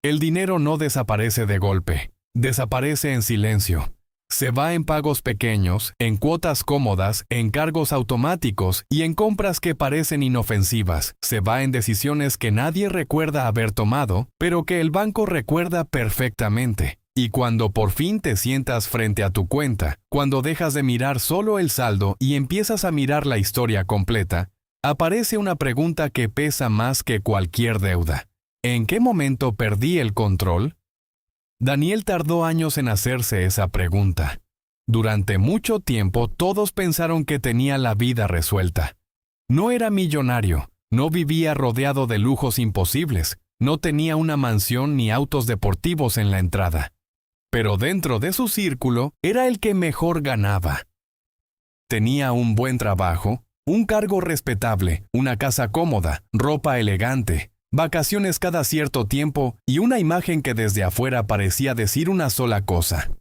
El dinero no desaparece de golpe, desaparece en silencio. Se va en pagos pequeños, en cuotas cómodas, en cargos automáticos y en compras que parecen inofensivas. Se va en decisiones que nadie recuerda haber tomado, pero que el banco recuerda perfectamente. Y cuando por fin te sientas frente a tu cuenta, cuando dejas de mirar solo el saldo y empiezas a mirar la historia completa, aparece una pregunta que pesa más que cualquier deuda. ¿En qué momento perdí el control? Daniel tardó años en hacerse esa pregunta. Durante mucho tiempo todos pensaron que tenía la vida resuelta. No era millonario, no vivía rodeado de lujos imposibles, no tenía una mansión ni autos deportivos en la entrada. Pero dentro de su círculo era el que mejor ganaba. Tenía un buen trabajo, un cargo respetable, una casa cómoda, ropa elegante, vacaciones cada cierto tiempo y una imagen que desde afuera parecía decir una sola cosa.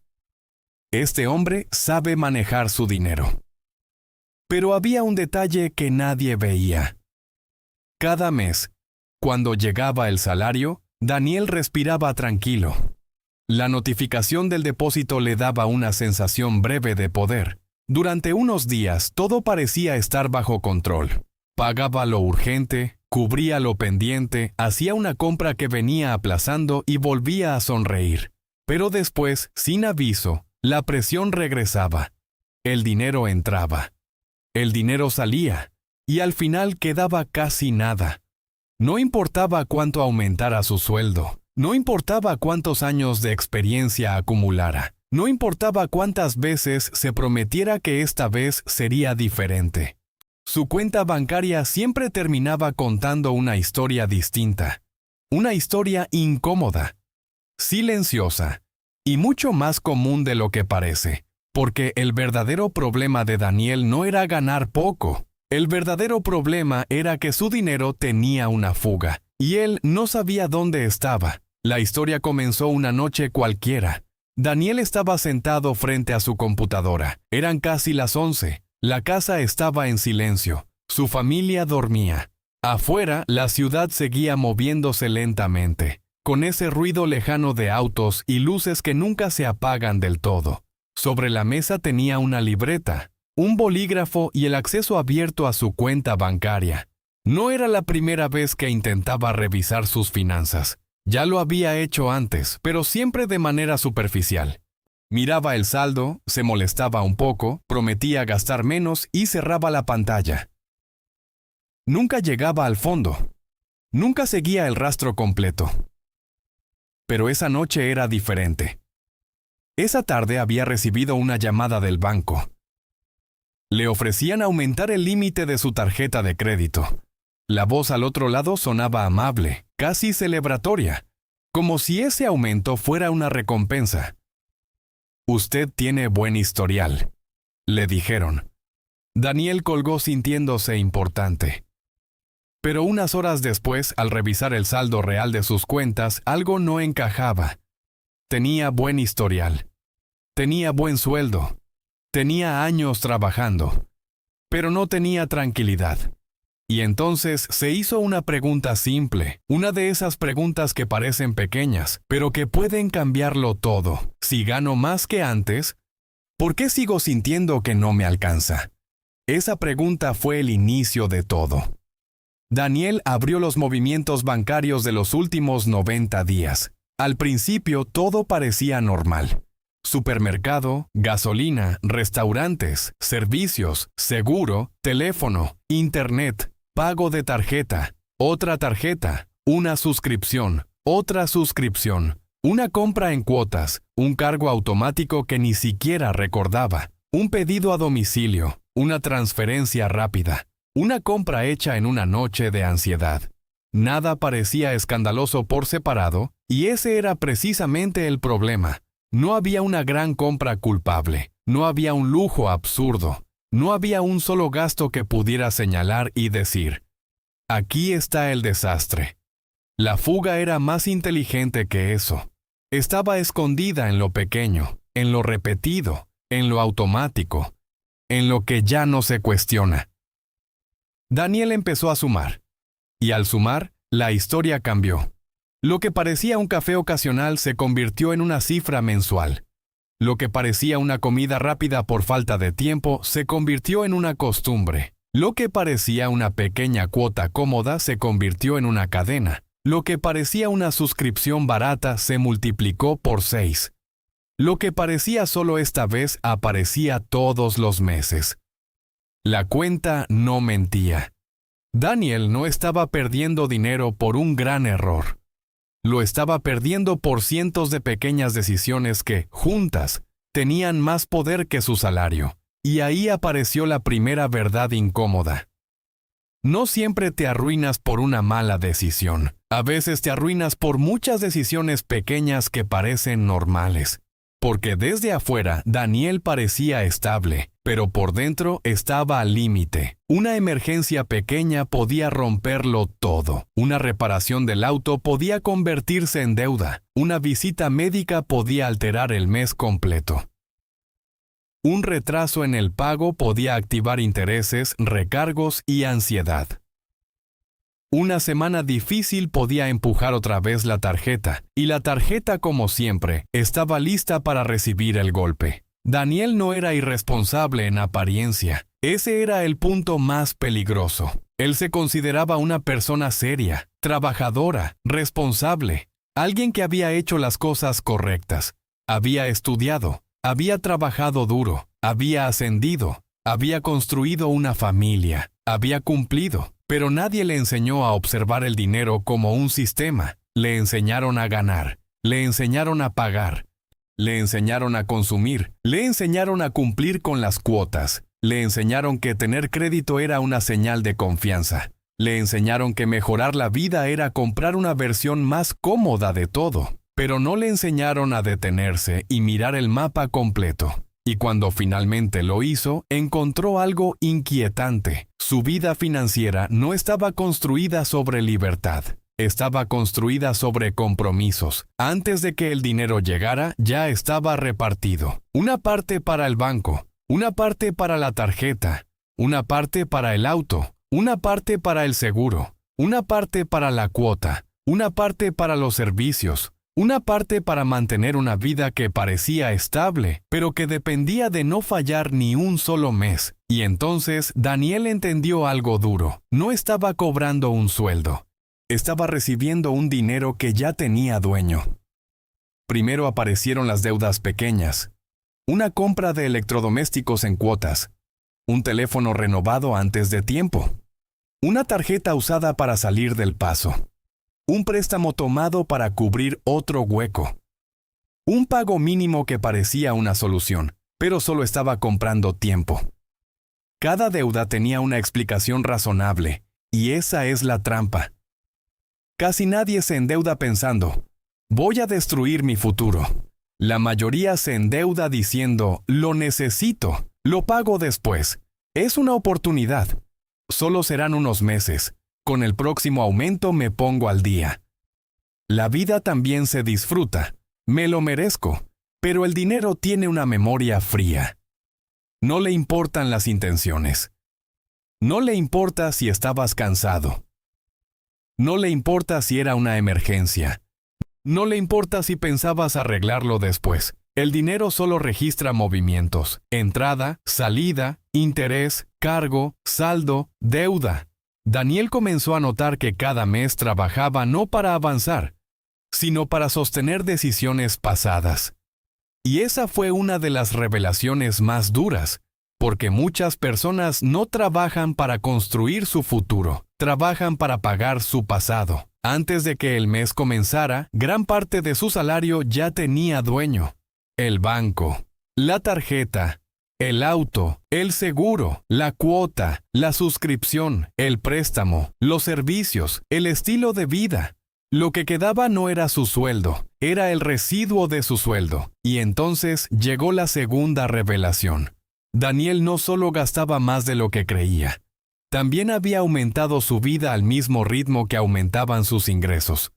Este hombre sabe manejar su dinero. Pero había un detalle que nadie veía. Cada mes, cuando llegaba el salario, Daniel respiraba tranquilo. La notificación del depósito le daba una sensación breve de poder. Durante unos días todo parecía estar bajo control. Pagaba lo urgente, cubría lo pendiente, hacía una compra que venía aplazando y volvía a sonreír. Pero después, sin aviso, la presión regresaba. El dinero entraba. El dinero salía. Y al final quedaba casi nada. No importaba cuánto aumentara su sueldo. No importaba cuántos años de experiencia acumulara. No importaba cuántas veces se prometiera que esta vez sería diferente. Su cuenta bancaria siempre terminaba contando una historia distinta. Una historia incómoda, silenciosa y mucho más común de lo que parece. Porque el verdadero problema de Daniel no era ganar poco. El verdadero problema era que su dinero tenía una fuga y él no sabía dónde estaba. La historia comenzó una noche cualquiera. Daniel estaba sentado frente a su computadora. Eran casi las 11. La casa estaba en silencio. Su familia dormía. Afuera, la ciudad seguía moviéndose lentamente, con ese ruido lejano de autos y luces que nunca se apagan del todo. Sobre la mesa tenía una libreta, un bolígrafo y el acceso abierto a su cuenta bancaria. No era la primera vez que intentaba revisar sus finanzas. Ya lo había hecho antes, pero siempre de manera superficial. Miraba el saldo, se molestaba un poco, prometía gastar menos y cerraba la pantalla. Nunca llegaba al fondo. Nunca seguía el rastro completo. Pero esa noche era diferente. Esa tarde había recibido una llamada del banco. Le ofrecían aumentar el límite de su tarjeta de crédito. La voz al otro lado sonaba amable, casi celebratoria, como si ese aumento fuera una recompensa. «Usted tiene buen historial», le dijeron. Daniel colgó sintiéndose importante. Pero unas horas después, al revisar el saldo real de sus cuentas, algo no encajaba. Tenía buen historial. Tenía buen sueldo. Tenía años trabajando. Pero no tenía tranquilidad. Y entonces se hizo una pregunta simple, una de esas preguntas que parecen pequeñas, pero que pueden cambiarlo todo. Si gano más que antes, ¿por qué sigo sintiendo que no me alcanza? Esa pregunta fue el inicio de todo. Daniel abrió los movimientos bancarios de los últimos 90 días. Al principio todo parecía normal. Supermercado, gasolina, restaurantes, servicios, seguro, teléfono, internet, pago de tarjeta, otra tarjeta, una suscripción, otra suscripción, una compra en cuotas, un cargo automático que ni siquiera recordaba, un pedido a domicilio, una transferencia rápida, una compra hecha en una noche de ansiedad. Nada parecía escandaloso por separado, y ese era precisamente el problema. No había una gran compra culpable, no había un lujo absurdo, no había un solo gasto que pudiera señalar y decir, aquí está el desastre. La fuga era más inteligente que eso. Estaba escondida en lo pequeño, en lo repetido, en lo automático, en lo que ya no se cuestiona. Daniel empezó a sumar, y al sumar, la historia cambió. Lo que parecía un café ocasional se convirtió en una cifra mensual. Lo que parecía una comida rápida por falta de tiempo se convirtió en una costumbre. Lo que parecía una pequeña cuota cómoda se convirtió en una cadena. Lo que parecía una suscripción barata se multiplicó por 6. Lo que parecía solo esta vez aparecía todos los meses. La cuenta no mentía. Daniel no estaba perdiendo dinero por un gran error. Lo estaba perdiendo por cientos de pequeñas decisiones que, juntas, tenían más poder que su salario. Y ahí apareció la primera verdad incómoda. No siempre te arruinas por una mala decisión. A veces te arruinas por muchas decisiones pequeñas que parecen normales. Porque desde afuera Daniel parecía estable, pero por dentro estaba al límite. Una emergencia pequeña podía romperlo todo. Una reparación del auto podía convertirse en deuda. Una visita médica podía alterar el mes completo. Un retraso en el pago podía activar intereses, recargos y ansiedad. Una semana difícil podía empujar otra vez la tarjeta, y la tarjeta, como siempre, estaba lista para recibir el golpe. Daniel no era irresponsable en apariencia. Ese era el punto más peligroso. Él se consideraba una persona seria, trabajadora, responsable, alguien que había hecho las cosas correctas. Había estudiado, había trabajado duro, había ascendido, había construido una familia, había cumplido. Pero nadie le enseñó a observar el dinero como un sistema. Le enseñaron a ganar, le enseñaron a pagar, le enseñaron a consumir, le enseñaron a cumplir con las cuotas, le enseñaron que tener crédito era una señal de confianza, le enseñaron que mejorar la vida era comprar una versión más cómoda de todo, pero no le enseñaron a detenerse y mirar el mapa completo. Y cuando finalmente lo hizo, encontró algo inquietante. Su vida financiera no estaba construida sobre libertad. Estaba construida sobre compromisos. Antes de que el dinero llegara, ya estaba repartido. Una parte para el banco, una parte para la tarjeta, una parte para el auto, una parte para el seguro, una parte para la cuota, una parte para los servicios, una parte para mantener una vida que parecía estable, pero que dependía de no fallar ni un solo mes. Y entonces Daniel entendió algo duro. No estaba cobrando un sueldo. Estaba recibiendo un dinero que ya tenía dueño. Primero aparecieron las deudas pequeñas. Una compra de electrodomésticos en cuotas. Un teléfono renovado antes de tiempo. Una tarjeta usada para salir del paso. Un préstamo tomado para cubrir otro hueco. Un pago mínimo que parecía una solución, pero solo estaba comprando tiempo. Cada deuda tenía una explicación razonable, y esa es la trampa. Casi nadie se endeuda pensando, voy a destruir mi futuro. La mayoría se endeuda diciendo, lo necesito, lo pago después. Es una oportunidad. Solo serán unos meses. Con el próximo aumento me pongo al día. La vida también se disfruta. Me lo merezco. Pero el dinero tiene una memoria fría. No le importan las intenciones. No le importa si estabas cansado. No le importa si era una emergencia. No le importa si pensabas arreglarlo después. El dinero solo registra movimientos. Entrada, salida, interés, cargo, saldo, deuda. Daniel comenzó a notar que cada mes trabajaba no para avanzar, sino para sostener decisiones pasadas. Y esa fue una de las revelaciones más duras, porque muchas personas no trabajan para construir su futuro, trabajan para pagar su pasado. Antes de que el mes comenzara, gran parte de su salario ya tenía dueño. El banco, la tarjeta, el auto, el seguro, la cuota, la suscripción, el préstamo, los servicios, el estilo de vida. Lo que quedaba no era su sueldo, era el residuo de su sueldo. Y entonces llegó la segunda revelación. Daniel no solo gastaba más de lo que creía, también había aumentado su vida al mismo ritmo que aumentaban sus ingresos.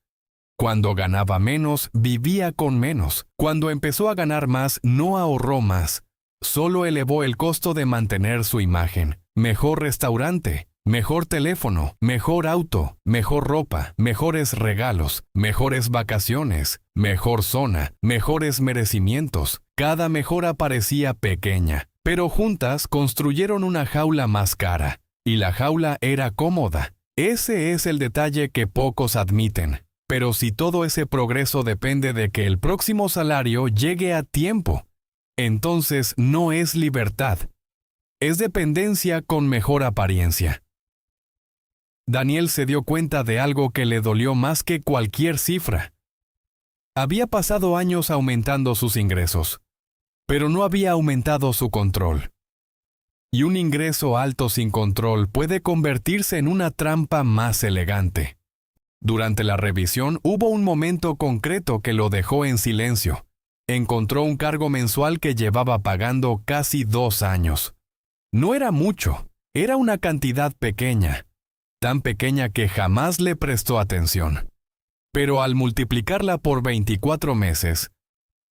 Cuando ganaba menos, vivía con menos. Cuando empezó a ganar más, no ahorró más. Solo elevó el costo de mantener su imagen. Mejor restaurante, Mejor teléfono, mejor auto, mejor ropa, mejores regalos, mejores vacaciones, mejor zona, mejores merecimientos. Cada mejora parecía pequeña, pero juntas construyeron una jaula más cara. Y la jaula era cómoda. Ese es el detalle que pocos admiten. Pero si todo ese progreso depende de que el próximo salario llegue a tiempo, entonces no es libertad. Es dependencia con mejor apariencia. Daniel se dio cuenta de algo que le dolió más que cualquier cifra. Había pasado años aumentando sus ingresos, pero no había aumentado su control. Y un ingreso alto sin control puede convertirse en una trampa más elegante. Durante la revisión hubo un momento concreto que lo dejó en silencio. Encontró un cargo mensual que llevaba pagando casi 2 años. No era mucho, era una cantidad pequeña, tan pequeña que jamás le prestó atención. Pero al multiplicarla por 24 meses,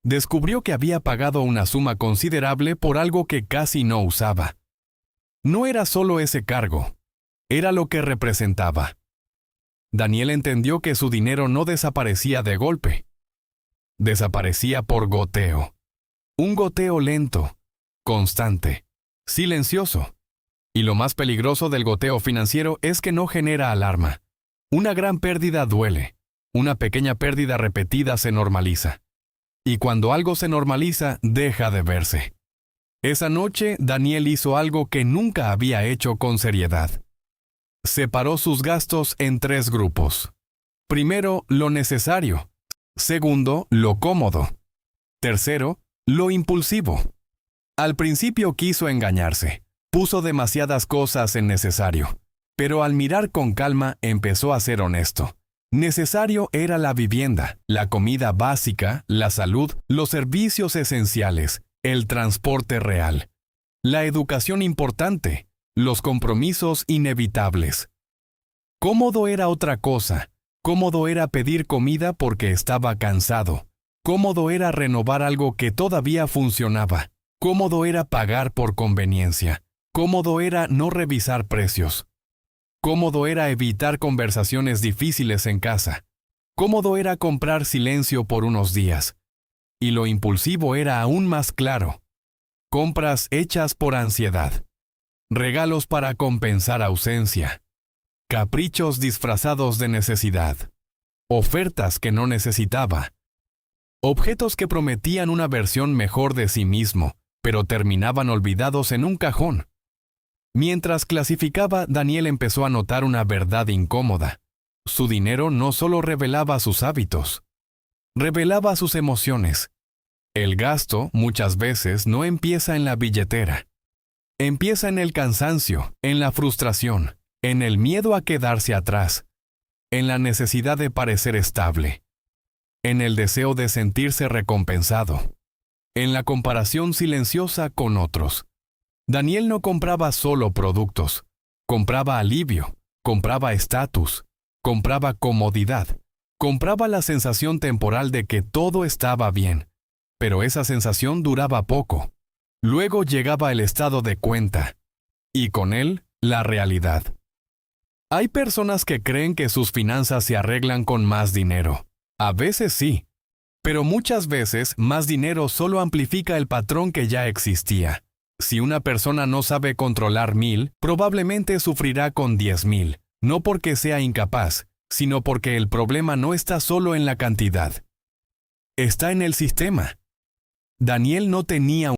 descubrió que había pagado una suma considerable por algo que casi no usaba. No era solo ese cargo, era lo que representaba. Daniel entendió que su dinero no desaparecía de golpe. Desaparecía por goteo. Un goteo lento, constante, silencioso. Y lo más peligroso del goteo financiero es que no genera alarma. Una gran pérdida duele. Una pequeña pérdida repetida se normaliza. Y cuando algo se normaliza, deja de verse. Esa noche, Daniel hizo algo que nunca había hecho con seriedad. Separó sus gastos en 3 grupos. Primero, lo necesario. Segundo, lo cómodo. Tercero, lo impulsivo. Al principio quiso engañarse. Puso demasiadas cosas en necesario. Pero al mirar con calma empezó a ser honesto. Necesario era la vivienda, la comida básica, la salud, los servicios esenciales, el transporte real, la educación importante, los compromisos inevitables. Cómodo era otra cosa. Cómodo era pedir comida porque estaba cansado. Cómodo era renovar algo que todavía funcionaba. Cómodo era pagar por conveniencia. Cómodo era no revisar precios. Cómodo era evitar conversaciones difíciles en casa. Cómodo era comprar silencio por unos días. Y lo impulsivo era aún más claro. Compras hechas por ansiedad. Regalos para compensar ausencia. Caprichos disfrazados de necesidad. Ofertas que no necesitaba. Objetos que prometían una versión mejor de sí mismo, pero terminaban olvidados en un cajón. Mientras clasificaba, Daniel empezó a notar una verdad incómoda. Su dinero no solo revelaba sus hábitos, revelaba sus emociones. El gasto, muchas veces, no empieza en la billetera. Empieza en el cansancio, en la frustración, en el miedo a quedarse atrás, en la necesidad de parecer estable, en el deseo de sentirse recompensado, en la comparación silenciosa con otros. Daniel no compraba solo productos, compraba alivio, compraba estatus, compraba comodidad, compraba la sensación temporal de que todo estaba bien, pero esa sensación duraba poco. Luego llegaba el estado de cuenta, y con él, la realidad. Hay personas que creen que sus finanzas se arreglan con más dinero. A veces sí, pero muchas veces más dinero solo amplifica el patrón que ya existía. Si una persona no sabe controlar 1,000, probablemente sufrirá con 10,000, no porque sea incapaz, sino porque el problema no está solo en la cantidad. Está en el sistema. Daniel no tenía